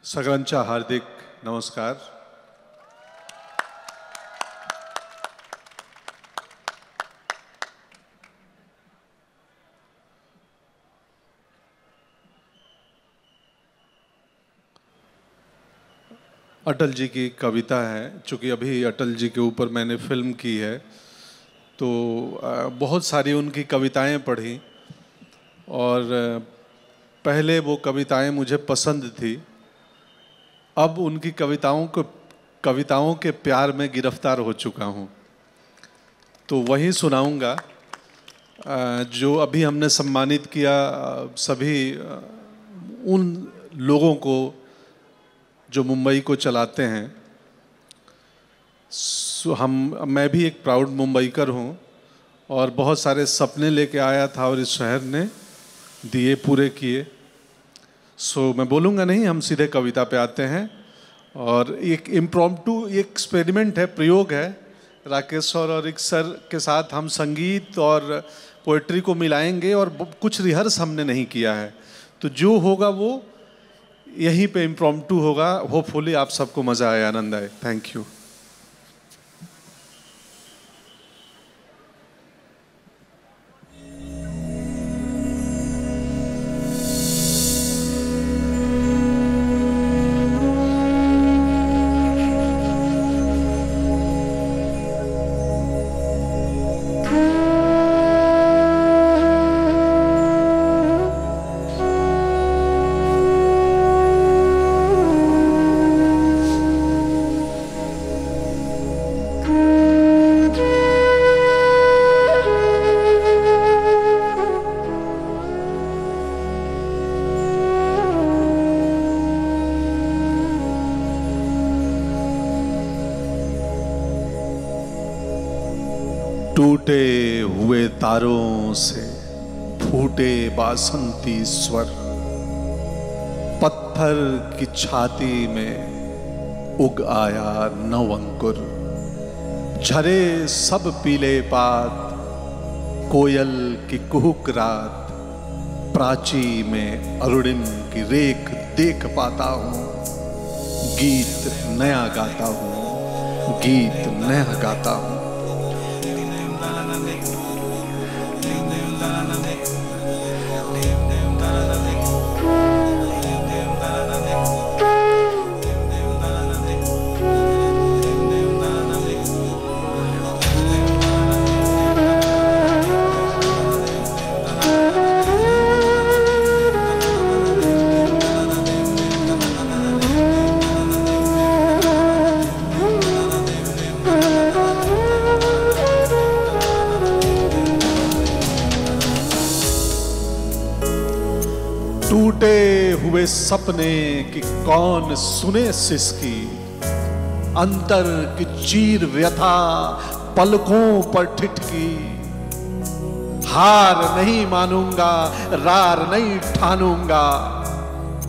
सगळ्यांचा हार्दिक नमस्कार। अटल जी की कविता है, चूँकि अभी अटल जी के ऊपर मैंने फिल्म की है तो बहुत सारी उनकी कविताएं पढ़ी और पहले वो कविताएं मुझे पसंद थी। अब उनकी कविताओं के प्यार में गिरफ्तार हो चुका हूँ, तो वही सुनाऊंगा जो अभी हमने सम्मानित किया सभी उन लोगों को जो मुंबई को चलाते हैं। मैं भी एक प्राउड मुंबईकर हूँ और बहुत सारे सपने लेके आया था और इस शहर ने दिए पूरे किए। मैं बोलूँगा नहीं, हम सीधे कविता पे आते हैं। और एक इम्प्रॉम्प्टू एक्सपेरिमेंट है, प्रयोग है। राकेश सर और एक सर के साथ हम संगीत और पोएट्री को मिलाएंगे और कुछ रिहर्स हमने नहीं किया है, तो जो होगा वो यहीं पे इम्प्रॉम्प्टू होगा। होपफुली आप सबको मज़ा आए, आनंद आए। Thank you. टूटे हुए तारों से फूटे बासंती स्वर, पत्थर की छाती में उग आया नव अंकुर। झरे सब पीले पात, कोयल की कुहुक रात, प्राची में अरुणिम की रेख देख पाता हूँ। गीत नया गाता हूँ, गीत नया गाता हूँ। टूटे हुए सपने कि कौन सुने सिसकी, अंतर की चीर व्यथा पलकों पर ठिठकी। हार नहीं मानूंगा, रार नहीं ठानूंगा,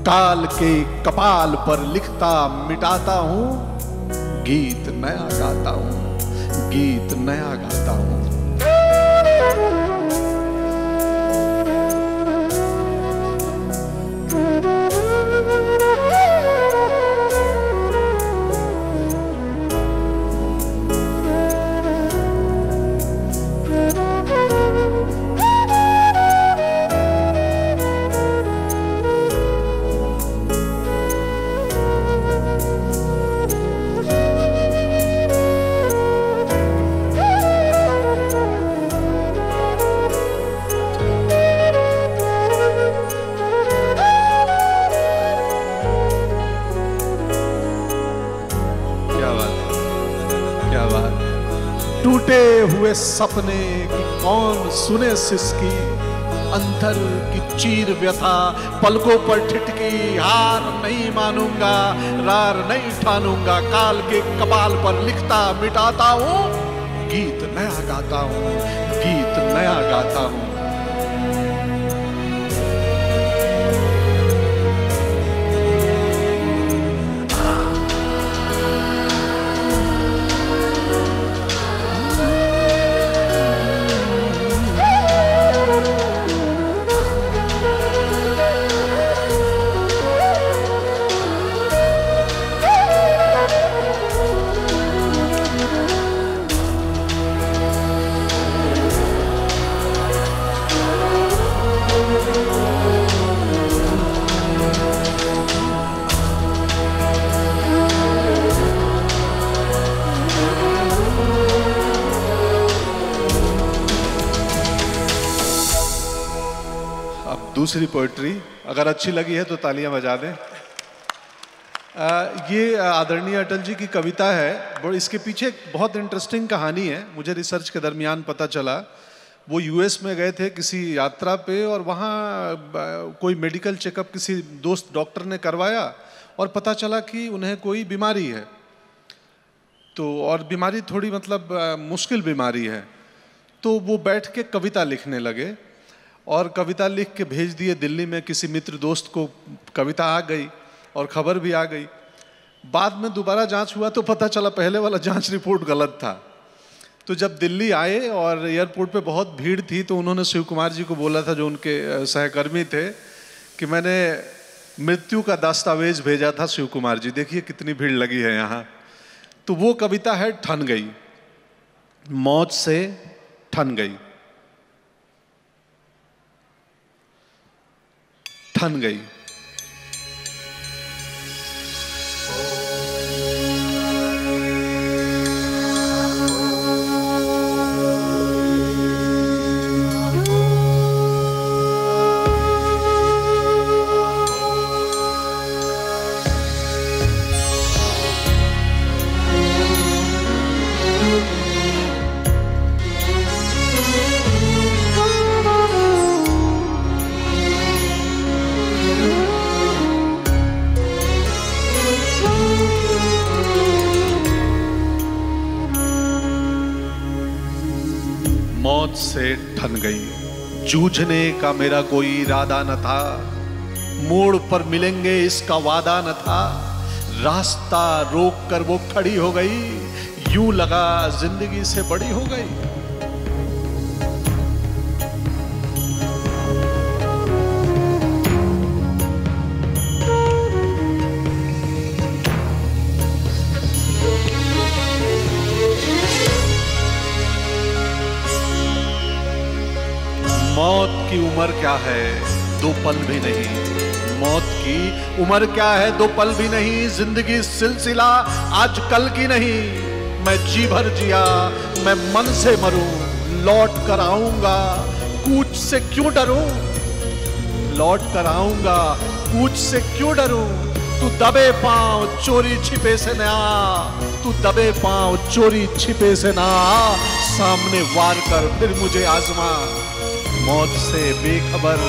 काल के कपाल पर लिखता मिटाता हूं। गीत नया गाता हूं, गीत नया गाता हूं। टूटे हुए सपने कि कौन सुने सिसकी, अंतर की चीर व्यथा पलकों पर ठिठकी। हार नहीं मानूंगा, रार नहीं ठानूंगा, काल के कपाल पर लिखता मिटाता हूं। गीत नया गाता हूं, गीत नया गाता हूं। दूसरी पोइट्री, अगर अच्छी लगी है तो तालियां बजा दें। ये आदरणीय अटल जी की कविता है। और इसके पीछे एक बहुत इंटरेस्टिंग कहानी है, मुझे रिसर्च के दरमियान पता चला। वो यूएस में गए थे किसी यात्रा पे, और वहाँ कोई मेडिकल चेकअप किसी दोस्त डॉक्टर ने करवाया और पता चला कि उन्हें कोई बीमारी है। तो और बीमारी थोड़ी मतलब मुश्किल बीमारी है। तो वो बैठ के कविता लिखने लगे और कविता लिख के भेज दिए दिल्ली में किसी मित्र दोस्त को। कविता आ गई और खबर भी आ गई। बाद में दोबारा जांच हुआ तो पता चला पहले वाला जांच रिपोर्ट गलत था। तो जब दिल्ली आए और एयरपोर्ट पे बहुत भीड़ थी, तो उन्होंने शिव कुमार जी को बोला था, जो उनके सहकर्मी थे, कि मैंने मृत्यु का दस्तावेज भेजा था शिव कुमार जी, देखिए कितनी भीड़ लगी है यहाँ। तो वो कविता है ठन गई, मौत से ठन गई। ठन गई। मौत से ठन गई। जूझने का मेरा कोई इरादा न था, मोड़ पर मिलेंगे इसका वादा न था। रास्ता रोक कर वो खड़ी हो गई, यूं लगा जिंदगी से बड़ी हो गई। मौत की उम्र क्या है, दो पल भी नहीं। मौत की उम्र क्या है, दो पल भी नहीं। जिंदगी सिलसिला आज कल की नहीं। मैं जी भर जिया, मैं मन से मरूं, लौट कर आऊंगा, कूच से क्यों डरूं। लौट कर आऊंगा, कूच से क्यों डरूं। तू दबे पांव चोरी छिपे से ना आ, तू दबे पांव चोरी छिपे से ना आ। सामने वार कर फिर मुझे आजमा। मौत से बेखबर,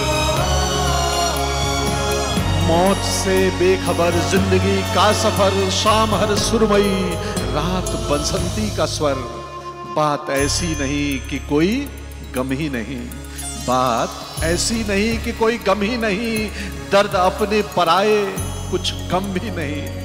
मौत से बेखबर जिंदगी का सफर। शाम हर सुरमई, रात बसंती का स्वर। बात ऐसी नहीं कि कोई गम ही नहीं, बात ऐसी नहीं कि कोई गम ही नहीं। दर्द अपने पराए कुछ कम भी नहीं।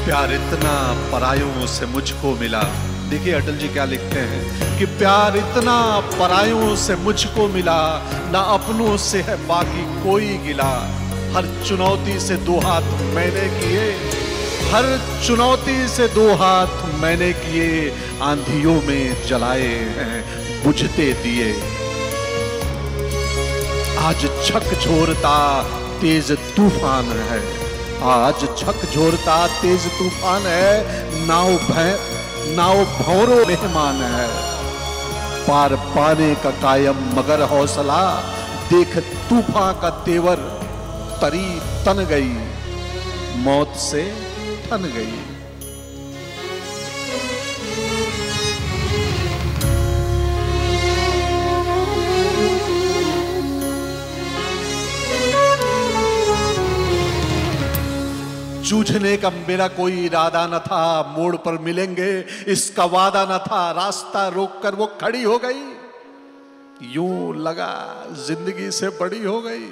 प्यार इतना परायों से मुझको मिला। देखिए अटल जी क्या लिखते हैं कि प्यार इतना परायों से मुझको मिला, ना अपनों से है बाकी कोई गिला। हर चुनौती से दो हाथ मैंने किए, हर चुनौती से दो हाथ मैंने किए। आंधियों में जलाए हैं बुझते दिए। आज झकझोरता तेज तूफान है, आज झकझोरता तेज तूफान है। नाव भंवरों मेहमान है, पार पाने का कायम मगर हौसला। देख तूफान का तेवर, तरी तन गई, मौत से ठन गई। जूझने का मेरा कोई इरादा न था, मोड़ पर मिलेंगे इसका वादा न था। रास्ता रोककर वो खड़ी हो गई, यूं लगा जिंदगी से बड़ी हो गई।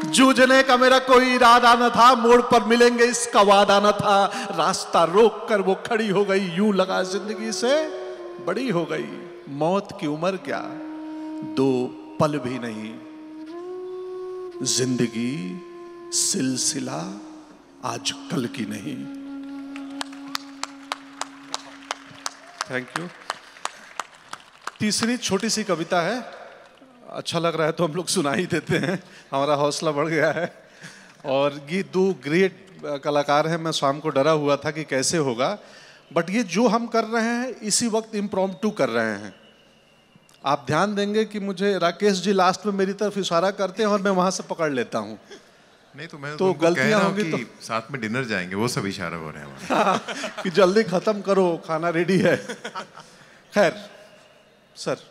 जूझने का मेरा कोई इरादा न था, मोड़ पर मिलेंगे इसका वादा न था। रास्ता रोककर वो खड़ी हो गई, यूं लगा जिंदगी से बड़ी हो गई। मौत की उम्र क्या, दो पल भी नहीं। जिंदगी सिलसिला आज कल की नहीं। Thank you. तीसरी छोटी सी कविता है, अच्छा लग रहा है तो हम लोग सुना ही देते हैं, हमारा हौसला बढ़ गया है। और ये दो ग्रेट कलाकार हैं, मैं शाम को डरा हुआ था कि कैसे होगा, बट ये जो हम कर रहे हैं इसी वक्त इम्प्रॉम्प्टू कर रहे हैं। आप ध्यान देंगे कि मुझे राकेश जी लास्ट में मेरी तरफ इशारा करते हैं और मैं वहां से पकड़ लेता हूँ। नहीं तो मैं तो गलतियां होंगी तो साथ में डिनर जाएंगे, वो सब इशारा हो रहे हैं कि जल्दी खत्म करो, खाना रेडी है। खैर सर,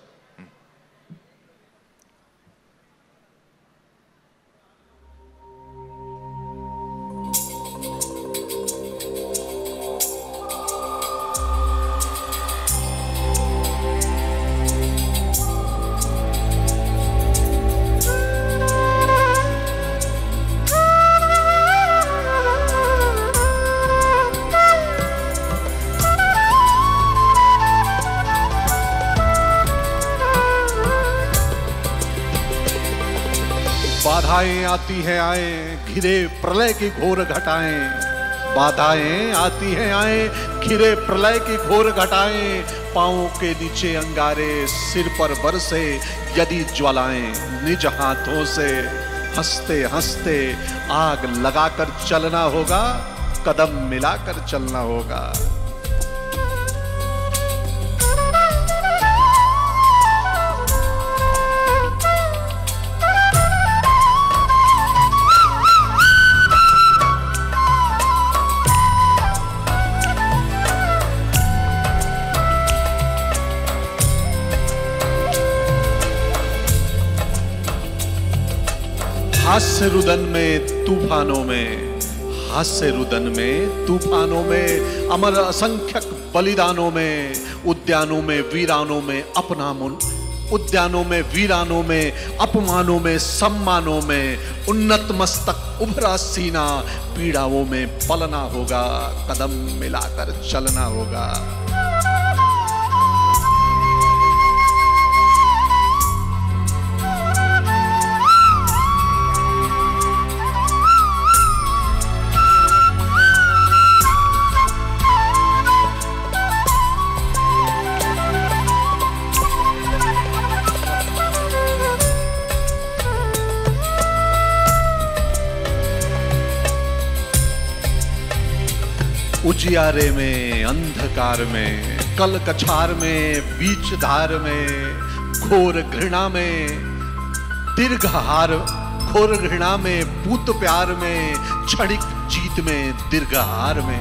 बाधाएं आती हैं आए घिरे प्रलय की घोर घटाएं, बाधाएं आती हैं आए घिरे प्रलय की घोर घटाएं, पांवों के नीचे अंगारे सिर पर बरसे यदि ज्वालाएं, निज हाथों से हंसते हंसते आग लगाकर चलना होगा, कदम मिलाकर चलना होगा। हास्य रुदन में तूफानों में, हास्य रुदन में तूफानों में, अमर असंख्यक बलिदानों में, उद्यानों में वीरानों में अपना मुन, उद्यानों में वीरानों में अपमानों में सम्मानों में, उन्नत मस्तक उभरा सीना पीड़ाओं में पलना होगा, कदम मिलाकर चलना होगा। उजियारे में अंधकार में, कल कछार में, बीच धार में, घोर घृणा में दीर्घहार, घोर घृणा में पूत प्यार में, क्षणिक जीत में दीर्घहार में,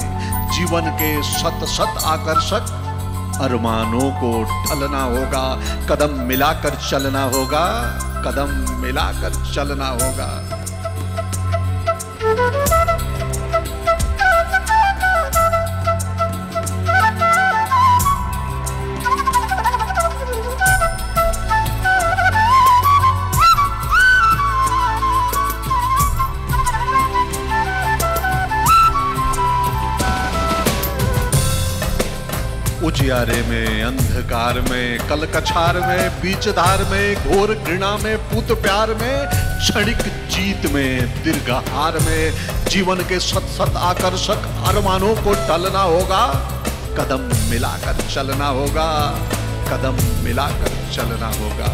जीवन के सत सत आकर्षक अरमानों को ढलना होगा, कदम मिलाकर चलना होगा, कदम मिलाकर चलना होगा। उजियारे में अंधकार में, कल कछार में, बीच धार में, घोर घृणा में, पूत प्यार में, क्षणिक जीत में दीर्घहार में, जीवन के सत सत आकर्षक अरमानों को टलना होगा, कदम मिलाकर चलना होगा, कदम मिलाकर चलना होगा।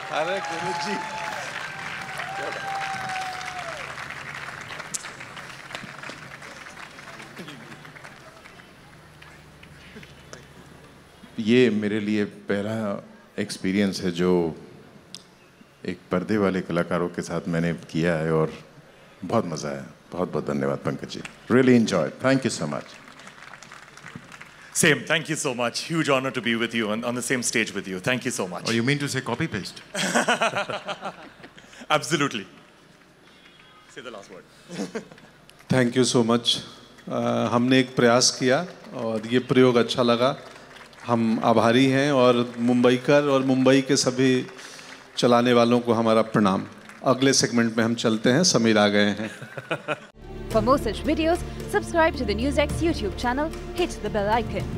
अरे गुरुजी, ये मेरे लिए पहला एक्सपीरियंस है जो एक पर्दे वाले कलाकारों के साथ मैंने किया है और बहुत मज़ा आया। बहुत बहुत धन्यवाद Pankaj ji, really enjoy, thank you so much. Same. Thank you so much. Huge honor to be with you on the same stage with you. Thank you so much. Or you mean to say copy paste? Absolutely. Say the last word. Thank you so much. हमने एक प्रयास किया और ये प्रयोग अच्छा लगा। हम आभारी हैं और मुंबईकर और मुंबई के सभी चलाने वालों को हमारा प्रणाम। अगले सेगमेंट में हम चलते हैं, समीर आ गए हैं। For more such videos, subscribe to the NewsX YouTube channel, hit the bell icon.